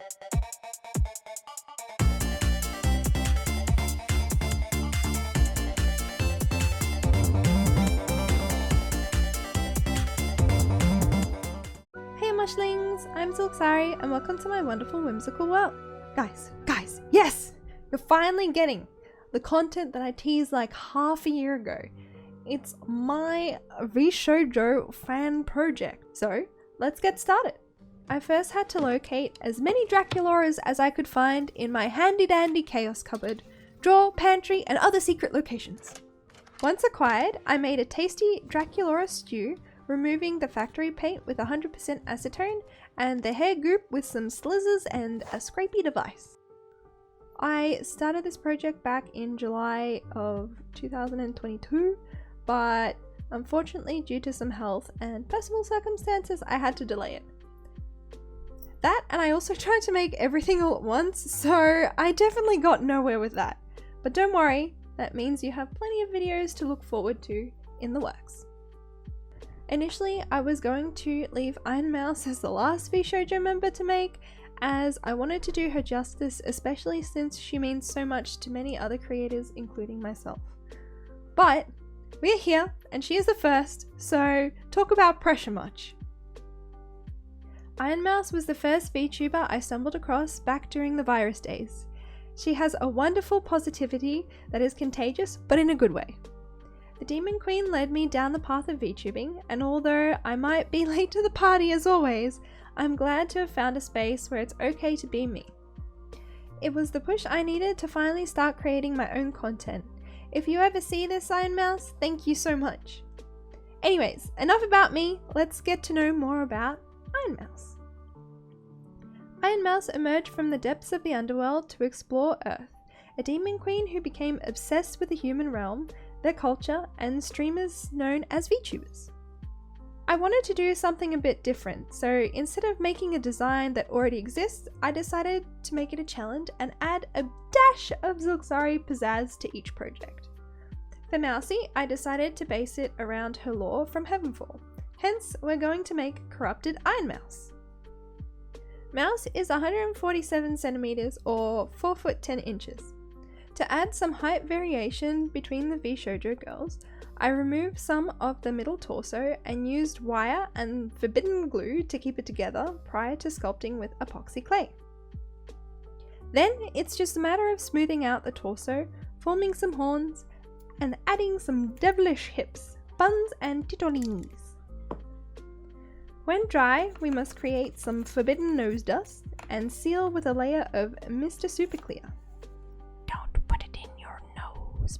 Hey mushlings, I'm Zilxari and welcome to my wonderful whimsical world. Guys, yes! You're finally getting the content that I teased like half a year ago. It's my VSHOJO fan project. So let's get started. I first had to locate as many Draculoras as I could find in my handy dandy chaos cupboard, drawer, pantry and other secret locations. Once acquired, I made a tasty Draculora stew, removing the factory paint with 100% acetone and the hair goop with some slizzers and a scrapey device. I started this project back in July of 2022, but unfortunately due to some health and personal circumstances I had to delay it. That, and I also tried to make everything all at once, so I definitely got nowhere with that. But don't worry, that means you have plenty of videos to look forward to in the works. Initially, I was going to leave Ironmouse as the last VSHOJO member to make, as I wanted to do her justice, especially since she means so much to many other creators, including myself. But we're here, and she is the first, so talk about pressure much. Ironmouse was the first VTuber I stumbled across back during the virus days. She has a wonderful positivity that is contagious, but in a good way. The Demon Queen led me down the path of VTubing, and although I might be late to the party as always, I'm glad to have found a space where it's okay to be me. It was the push I needed to finally start creating my own content. If you ever see this, Ironmouse, thank you so much. Anyways, enough about me, let's get to know more about Ironmouse. Ironmouse emerged from the depths of the underworld to explore Earth, a demon queen who became obsessed with the human realm, their culture, and streamers known as VTubers. I wanted to do something a bit different, so instead of making a design that already exists, I decided to make it a challenge and add a dash of Zilxari pizzazz to each project. For Mousy, I decided to base it around her lore from Heavenfall, hence we're going to make Corrupted Ironmouse. Mouse is 147 centimeters or 4 foot 10 inches. To add some height variation between the VSHOJO girls, I removed some of the middle torso and used wire and forbidden glue to keep it together prior to sculpting with epoxy clay. Then it's just a matter of smoothing out the torso, forming some horns, and adding some devilish hips, buns and titolinis. When dry, we must create some forbidden nose dust and seal with a layer of Mr. Super Clear.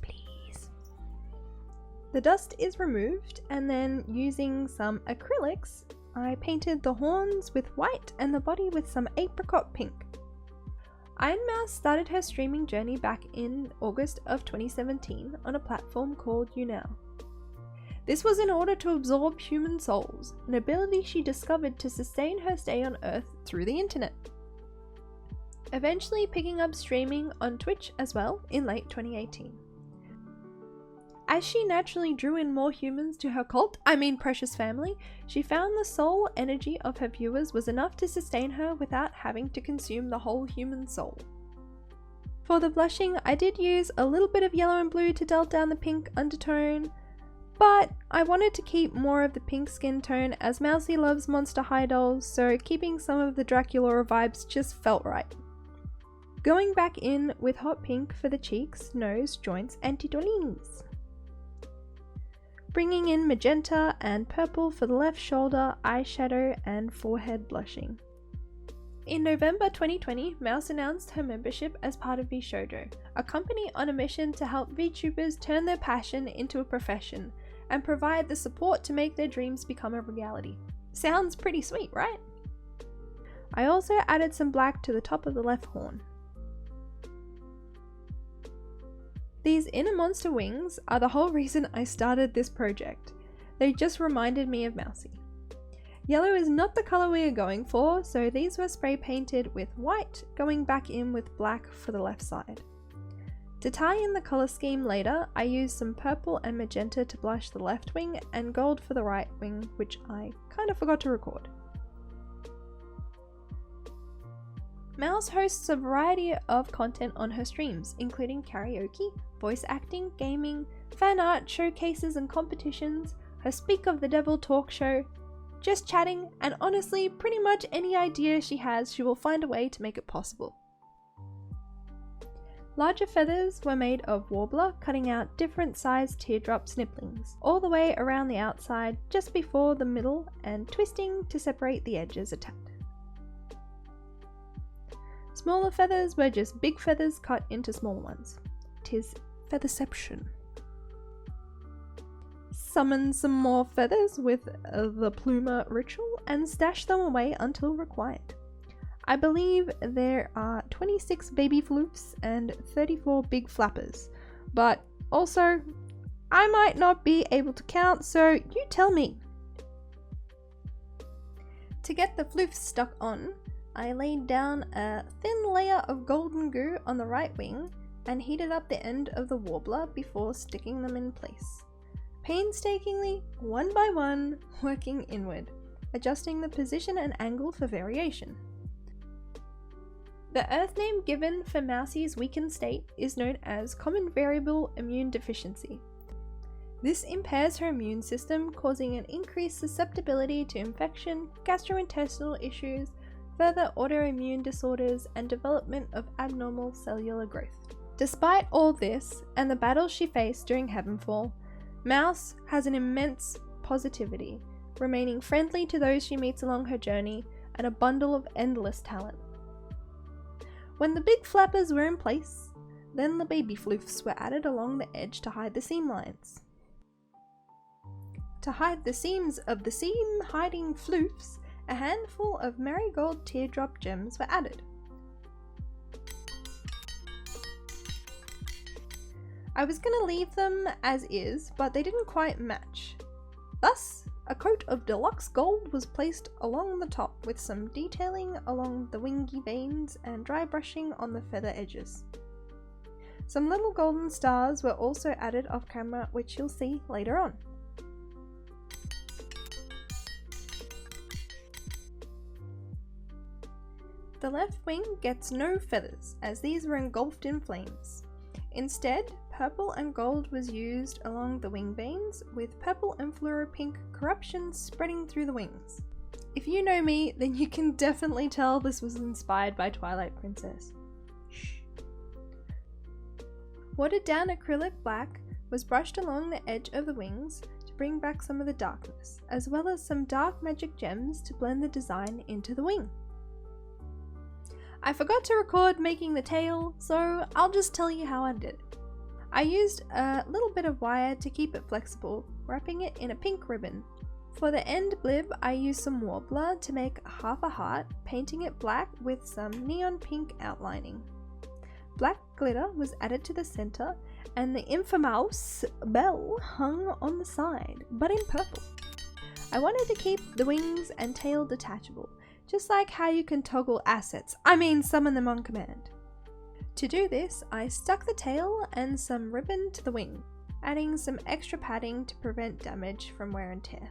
Please. The dust is removed, and then using some acrylics, I painted the horns with white and the body with some apricot pink. Ironmouse started her streaming journey back in August of 2017 on a platform called YouNow. This was in order to absorb human souls, an ability she discovered to sustain her stay on Earth through the internet. Eventually picking up streaming on Twitch as well in late 2018. As she naturally drew in more humans to her precious family, she found the soul energy of her viewers was enough to sustain her without having to consume the whole human soul. For the blushing, I did use a little bit of yellow and blue to dull down the pink undertone, but I wanted to keep more of the pink skin tone as Mousy loves Monster High dolls, so keeping some of the Draculora vibes just felt right. Going back in with hot pink for the cheeks, nose, joints and titolinis. Bringing in magenta and purple for the left shoulder, eyeshadow and forehead blushing. In November 2020, Mouse announced her membership as part of VSHOJO, a company on a mission to help VTubers turn their passion into a profession and provide the support to make their dreams become a reality. Sounds pretty sweet, right? I also added some black to the top of the left horn. These inner monster wings are the whole reason I started this project. They just reminded me of Mousy. Yellow is not the colour we are going for, so these were spray painted with white, going back in with black for the left side. To tie in the colour scheme later, I used some purple and magenta to blush the left wing and gold for the right wing, which I kind of forgot to record. Mouse hosts a variety of content on her streams, including karaoke, voice acting, gaming, fan art, showcases and competitions, her Speak of the Devil talk show, just chatting, and honestly, pretty much any idea she has, she will find a way to make it possible. Larger feathers were made of warbler, cutting out different sized teardrop snippings, all the way around the outside just before the middle and twisting to separate the edges a tad. Smaller feathers were just big feathers cut into small ones. 'Tis featherception. Summon some more feathers with the plumer ritual and stash them away until required. I believe there are 26 baby floofs and 34 big flappers, but also I might not be able to count, so you tell me. To get the floofs stuck on, I laid down a thin layer of golden goo on the right wing and heated up the end of the warbler before sticking them in place. Painstakingly, one by one, working inward, adjusting the position and angle for variation. The earth name given for Mousie's weakened state is known as common variable immune deficiency. This impairs her immune system, causing an increased susceptibility to infection, gastrointestinal issues, further autoimmune disorders, and development of abnormal cellular growth. Despite all this, and the battles she faced during Heavenfall, Mouse has an immense positivity, remaining friendly to those she meets along her journey, and a bundle of endless talent. When the big flappers were in place, then the baby floofs were added along the edge to hide the seam lines. To hide the seams of the seam-hiding floofs, a handful of MariGold teardrop gems were added. I was going to leave them as is, but they didn't quite match. Thus, a coat of deluxe gold was placed along the top with some detailing along the wingy veins and dry brushing on the feather edges. Some little golden stars were also added off camera, which you'll see later on. The left wing gets no feathers, as these were engulfed in flames. Instead, purple and gold was used along the wing veins, with purple and fluoro-pink corruptions spreading through the wings. If you know me, then you can definitely tell this was inspired by Twilight Princess. Shh. Watered down acrylic black was brushed along the edge of the wings to bring back some of the darkness, as well as some dark magic gems to blend the design into the wing. I forgot to record making the tail, so I'll just tell you how I did it. I used a little bit of wire to keep it flexible, wrapping it in a pink ribbon. For the end blib, I used some warbler to make half a heart, painting it black with some neon pink outlining. Black glitter was added to the center, and the Ironmouse bell hung on the side, but in purple. I wanted to keep the wings and tail detachable, just like how you can toggle assets, summon them on command. To do this, I stuck the tail and some ribbon to the wing, adding some extra padding to prevent damage from wear and tear.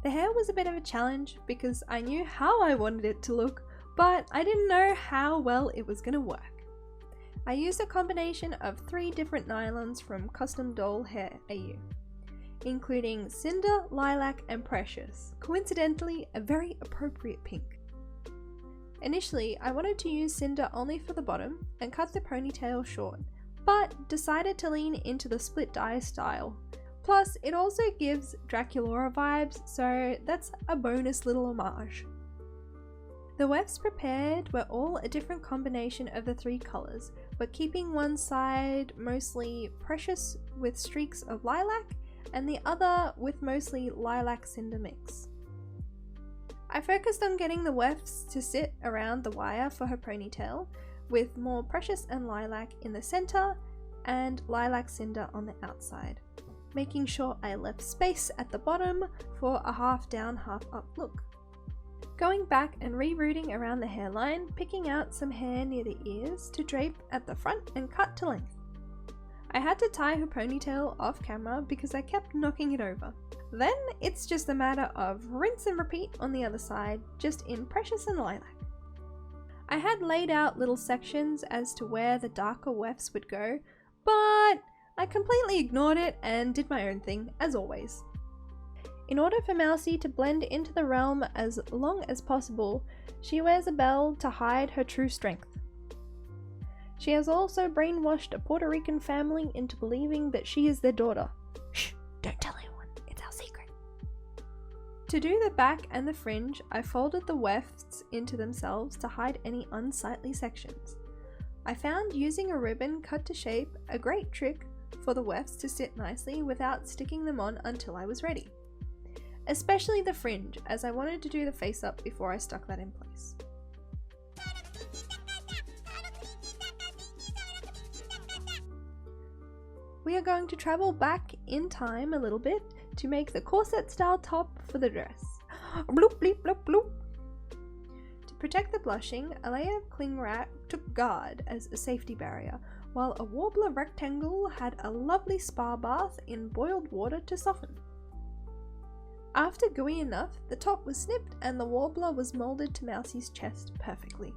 The hair was a bit of a challenge because I knew how I wanted it to look, but I didn't know how well it was going to work. I used a combination of 3 different nylons from Custom Doll Hair AU, including Cinder, Lilac, and Precious, coincidentally a very appropriate pink. Initially, I wanted to use Cinder only for the bottom and cut the ponytail short, but decided to lean into the split dye style. Plus, it also gives Draculaura vibes, so that's a bonus little homage. The wefts prepared were all a different combination of the 3 colours, but keeping one side mostly Precious with streaks of lilac, and the other with mostly lilac cinder mix. I focused on getting the wefts to sit around the wire for her ponytail, with more Precious and lilac in the center and lilac cinder on the outside, making sure I left space at the bottom for a half down, half up look. Going back and rerouting around the hairline, picking out some hair near the ears to drape at the front and cut to length. I had to tie her ponytail off camera because I kept knocking it over. Then it's just a matter of rinse and repeat on the other side, just in Precious and Lilac. I had laid out little sections as to where the darker wefts would go, but I completely ignored it and did my own thing, as always. In order for Mousie to blend into the realm as long as possible, she wears a bell to hide her true strength. She has also brainwashed a Puerto Rican family into believing that she is their daughter. Shh, don't tell anyone, it's our secret. To do the back and the fringe, I folded the wefts into themselves to hide any unsightly sections. I found using a ribbon cut to shape a great trick for the wefts to sit nicely without sticking them on until I was ready. Especially the fringe, as I wanted to do the face up before I stuck that in place. We are going to travel back in time a little bit to make the corset style top for the dress. Bloop bleep bloop bloop. To protect the blushing, a layer of cling wrap took guard as a safety barrier, while a warbler rectangle had a lovely spa bath in boiled water to soften. After gooey enough, the top was snipped and the warbler was moulded to Mousie's chest perfectly,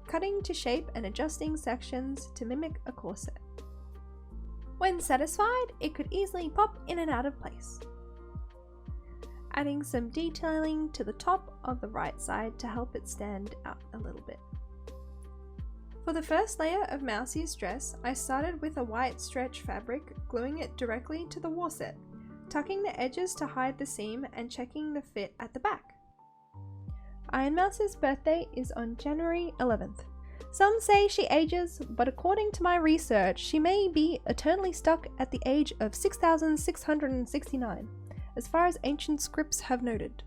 cutting to shape and adjusting sections to mimic a corset. When satisfied, it could easily pop in and out of place. Adding some detailing to the top of the right side to help it stand out a little bit. For the first layer of Mousie's dress, I started with a white stretch fabric, gluing it directly to the warset, tucking the edges to hide the seam and checking the fit at the back. Ironmouse's birthday is on January 11th. Some say she ages, but according to my research, she may be eternally stuck at the age of 6,669, as far as ancient scripts have noted.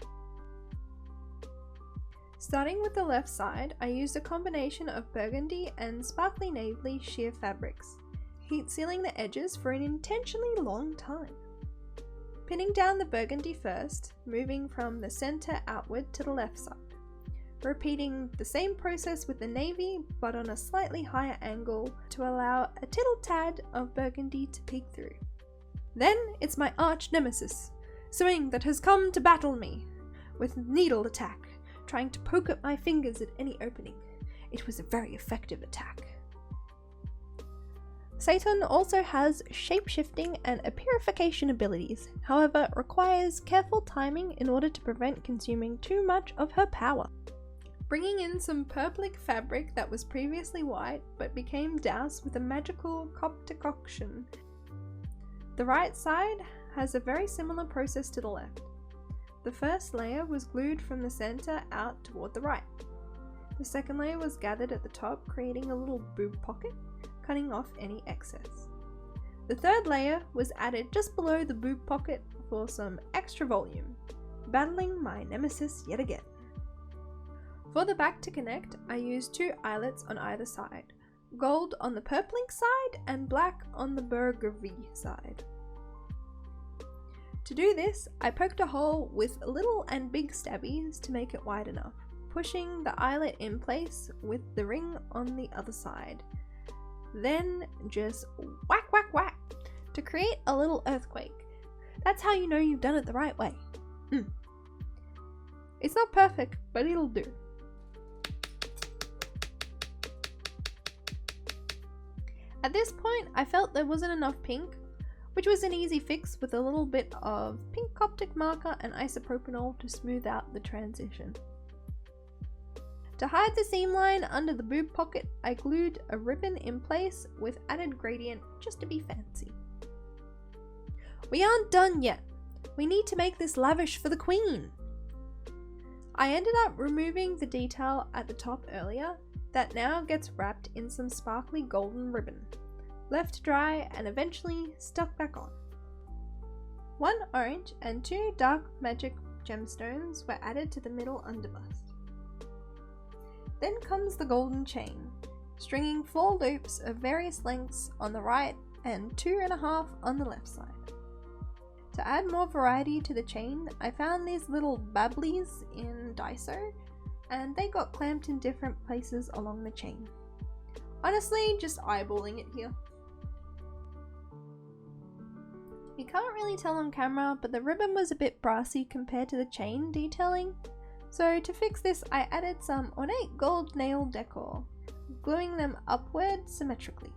Starting with the left side, I used a combination of burgundy and sparkly navy sheer fabrics, heat sealing the edges for an intentionally long time. Pinning down the burgundy first, moving from the center outward to the left side. Repeating the same process with the navy, but on a slightly higher angle to allow a tittle tad of burgundy to peek through. Then it's my arch nemesis, Swing, that has come to battle me, with needle attack, trying to poke at my fingers at any opening. It was a very effective attack. Satan also has shape-shifting and a purification abilities, however requires careful timing in order to prevent consuming too much of her power. Bringing in some purplic fabric that was previously white but became doused with a magical concoction. The right side has a very similar process to the left. The first layer was glued from the center out toward the right. The second layer was gathered at the top, creating a little boob pocket, cutting off any excess. The third layer was added just below the boob pocket for some extra volume, battling my nemesis yet again. For the back to connect, I used two eyelets on either side, gold on the purpling side and black on the burgundy side. To do this, I poked a hole with little and big stabbies to make it wide enough, pushing the eyelet in place with the ring on the other side. Then just whack whack whack to create a little earthquake. That's how you know you've done it the right way. It's not perfect, but it'll do. At this point, I felt there wasn't enough pink, which was an easy fix with a little bit of pink Coptic marker and isopropanol to smooth out the transition. To hide the seam line under the boob pocket, I glued a ribbon in place with added gradient just to be fancy. We aren't done yet. We need to make this lavish for the queen. I ended up removing the detail at the top earlier that now gets wrapped in some sparkly golden ribbon, left dry and eventually stuck back on. One orange and two dark magic gemstones were added to the middle underbust. Then comes the golden chain, stringing 4 loops of various lengths on the right and 2.5 on the left side. To add more variety to the chain, I found these little babblies in Daiso, and they got clamped in different places along the chain. Honestly, just eyeballing it here. You can't really tell on camera, but the ribbon was a bit brassy compared to the chain detailing, So to fix this, I added some ornate gold nail decor, gluing them upward symmetrically.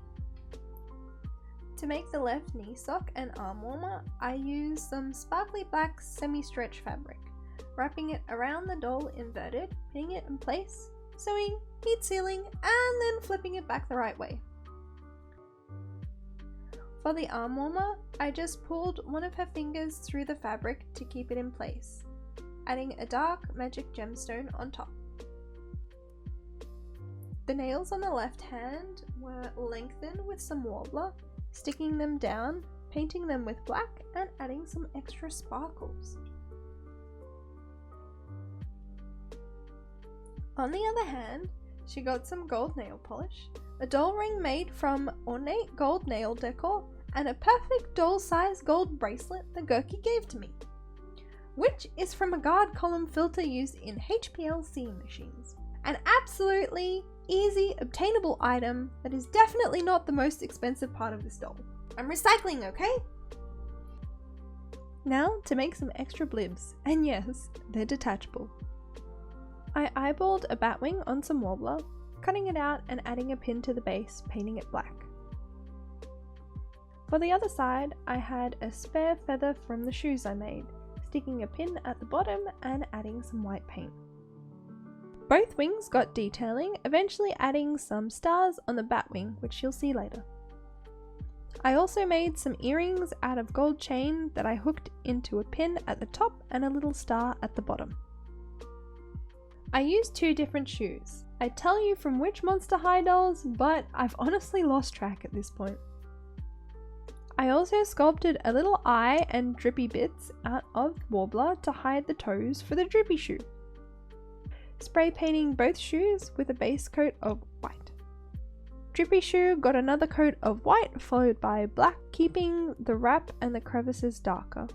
To make the left knee sock and arm warmer, I used some sparkly black semi-stretch fabric, wrapping it around the doll inverted, pinning it in place, sewing, heat sealing, and then flipping it back the right way. For the arm warmer, I just pulled one of her fingers through the fabric to keep it in place, adding a dark magic gemstone on top. The nails on the left hand were lengthened with some warbler, sticking them down, painting them with black, and adding some extra sparkles. On the other hand, she got some gold nail polish, a doll ring made from ornate gold nail decor, and a perfect doll-sized gold bracelet that Gurky gave to me, which is from a guard column filter used in HPLC machines. An absolutely easy obtainable item that is definitely not the most expensive part of this doll. I'm recycling, okay? Now to make some extra blibs, and yes, they're detachable. I eyeballed a batwing on some warbler, cutting it out and adding a pin to the base, painting it black. For the other side, I had a spare feather from the shoes I made, sticking a pin at the bottom and adding some white paint. Both wings got detailing, eventually adding some stars on the batwing, which you'll see later. I also made some earrings out of gold chain that I hooked into a pin at the top and a little star at the bottom. I used two different shoes. I tell you from which Monster High dolls, but I've honestly lost track at this point. I also sculpted a little eye and drippy bits out of warbler to hide the toes for the drippy shoe. Spray painting both shoes with a base coat of white. Drippy shoe got another coat of white followed by black, keeping the wrap and the crevices darker.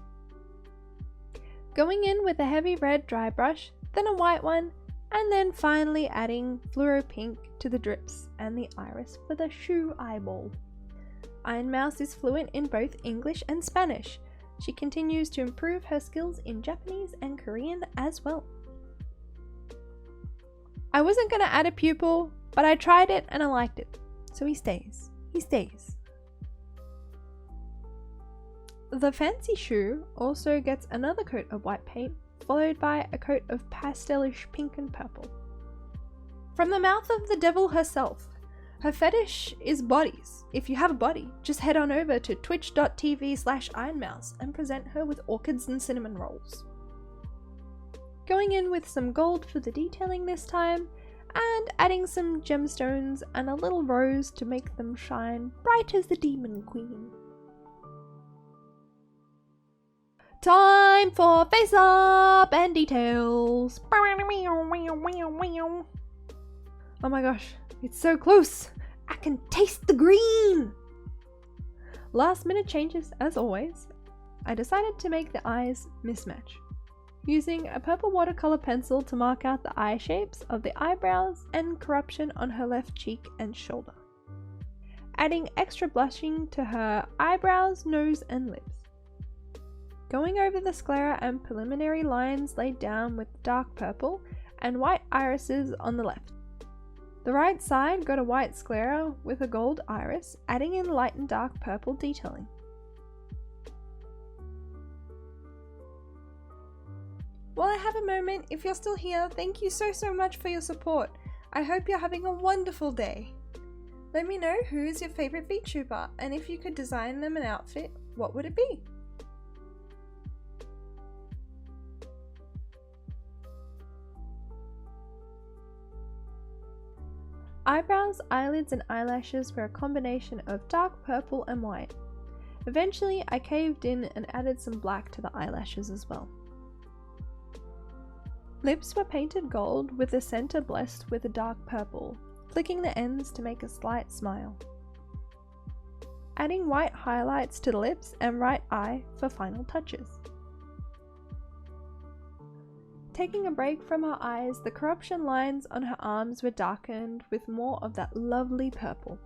Going in with a heavy red dry brush, then a white one, and then finally adding fluoro pink to the drips and the iris for the shoe eyeball. Ironmouse is fluent in both English and Spanish. She continues to improve her skills in Japanese and Korean as well. I wasn't going to add a pupil, but I tried it and I liked it, so he stays. He stays. The fancy shoe also gets another coat of white paint, followed by a coat of pastelish pink and purple. From the mouth of the devil herself. Her fetish is bodies. If you have a body, just head on over to twitch.tv/Ironmouse and present her with orchids and cinnamon rolls. Going in with some gold for the detailing this time, and adding some gemstones and a little rose to make them shine bright as the Demon Queen. Time for face up and details. Oh my gosh, it's so close. I can taste the green. Last minute changes as always. I decided to make the eyes mismatch, using a purple watercolor pencil to mark out the eye shapes of the eyebrows and corruption on her left cheek and shoulder. Adding extra blushing to her eyebrows, nose and lips. Going over the sclera and preliminary lines laid down with dark purple and white irises on the left. The right side got a white sclera with a gold iris, adding in light and dark purple detailing. While I have a moment, if you're still here, thank you so much for your support. I hope you're having a wonderful day. Let me know who is your favorite VTuber, and if you could design them an outfit, what would it be? Eyebrows, eyelids and eyelashes were a combination of dark purple and white. Eventually I caved in and added some black to the eyelashes as well. Lips were painted gold with the center blessed with a dark purple, flicking the ends to make a slight smile. Adding white highlights to the lips and right eye for final touches. Taking a break from her eyes, the corruption lines on her arms were darkened with more of that lovely purple.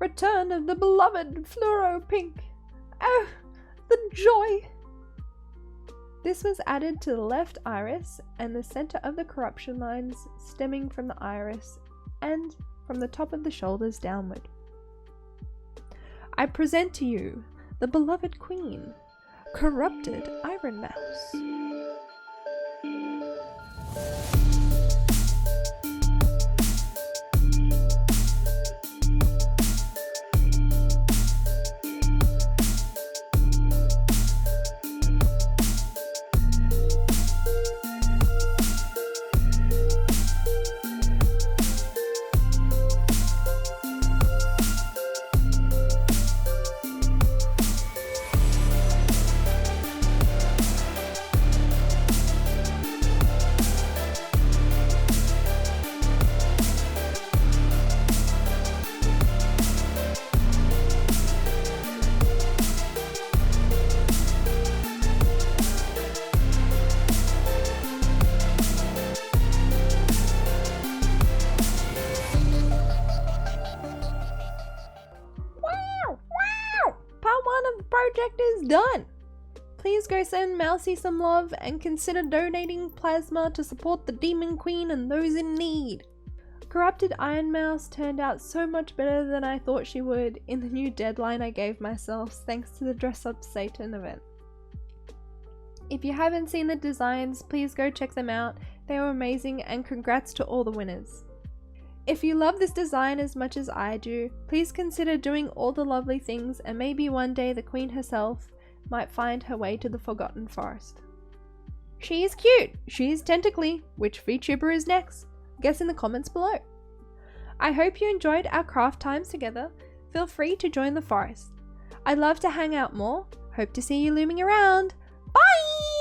Return of the beloved fluoro pink! Oh, the joy! This was added to the left iris and the center of the corruption lines stemming from the iris and from the top of the shoulders downward. I present to you the beloved queen, Corrupted Ironmouse. Project is done. Please go send Mousy some love and consider donating plasma to support the Demon Queen and those in need. Corrupted Ironmouse turned out so much better than I thought she would in the new deadline I gave myself thanks to the Dress Up Satan event. If you haven't seen the designs, please go check them out. They were amazing and congrats to all the winners. If you love this design as much as I do, please consider doing all the lovely things and maybe one day the queen herself might find her way to the Forgotten Forest. She is cute, she is tentacly. Which VTuber is next? Guess in the comments below. I hope you enjoyed our craft times together. Feel free to join the forest. I'd love to hang out more. Hope to see you looming around. Bye!